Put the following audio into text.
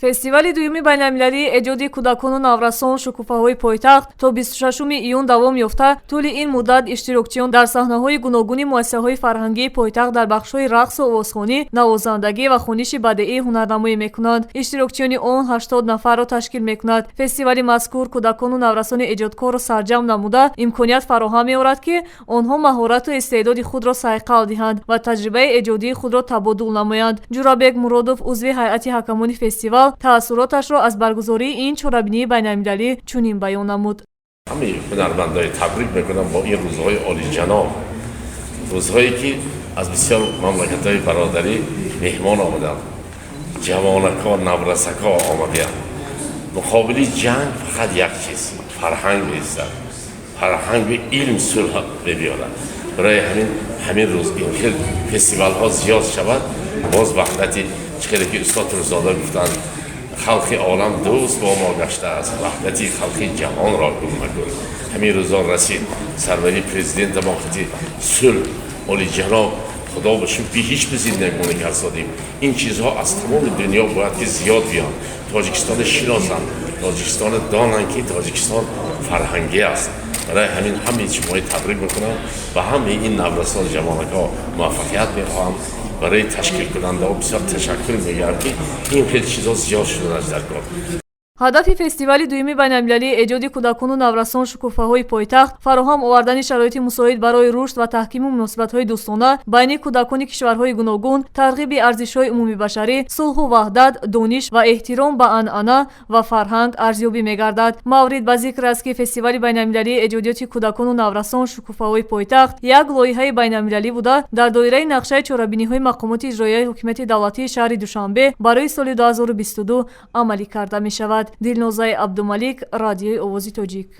фестивали дуюми байналмилалии эҷоди кӯдакону наврасон шукуфаҳои пойтахт то 26 июн давом ёфта, тӯли ин муддат иштирокчиён дар саҳнаҳои гуногуни муассисаҳои фарҳангии пойтахт дар бахшҳои рақсу овозхонӣ, навозандагӣ ва хониши бадеӣ ҳунарнамоӣ мекунанд. Иштирокчиёни он 80 нафарро ташкил мекунад. фестивали мазкур кӯдакону наврасони эҷодкорро сарҷам намуда имконият фароҳам меорад, ки онҳо маҳорату истеъдоди худро сайқал диҳанд ва таҷрибаи эҷодии худро табодул намоянд. ҷурабек Муродов, узви ҳайати ҳакамони фестивал, таъссуроташро аз баргузории ин чорабинии байналмилалӣ чунин баён намуд. ҳамаи ҳунармандои табрик мекунам бо ин рӯзҳои олиҷаноб, рӯзҳое ки аз бисёр мамлакатҳои бародарӣ меҳмон омаданд, ҷавонакон, наврасакон омаданд. муқобили ҷанг фақат як чиз фарҳанг меистад, фарҳангу илм сулҳ мебиёрад. барои ҳамин рӯз ин хел фестивалҳо зиёд шавад, боз ваҳдати чиқаре ки устод Рӯзода гуфтанд, халқи олам дӯст бо мо гаштааст, ваҳдати халқи ҷаҳонро гум накун. ҳамин рӯзо расид. сарвари президента мо хати сулҳ олиҷаноб худо ба шукри ҳеҷ биз нагмона карсодем. ин чизҳо аз тамоми дунё бояд ки зиёд биёнд. тоҷикистони шиносанд, тоҷикистони донанд ки тоҷикистон фарҳангӣ аст. барои ҳамин ҳамаи шумои табрик мекунам ва ҳамаи ин наврасон ҷавонако муваффақият мехоҳам. барои ташкилкунандаҳо бисёр ташаккур мегӯям ки ин хел чизҳо зиёд шудааст дар кор. ҳадафи фестивали дуюми байналмилалии эҷоди кӯдакону наврасон шукуфаҳои пойтахт фароҳам овардани шароити мусоид барои рушд ва таҳкими муносибатҳои дӯстона байни кӯдакони кишварҳои гуногун, тарғиби арзишҳои умумибашарӣ, сулҳу ваҳдат, дониш ва эҳтиром ба анъана ва фарҳанг арзёбӣ мегардад. маврид ба зикр аст, ки фестивали байналмилалии эҷодиёти кӯдакону наврасон шукуфаҳои пойтахт як лоиҳаи байналмилалӣ буда дар доираи нақшаи чорабиниҳои мақомоти иҷроияи ҳокимияти давлатии шаҳри Душанбе барои соли 2022 амалӣ карда мешавад. Дилнозаи Абдумалик, Радиои Овози Тоҷик.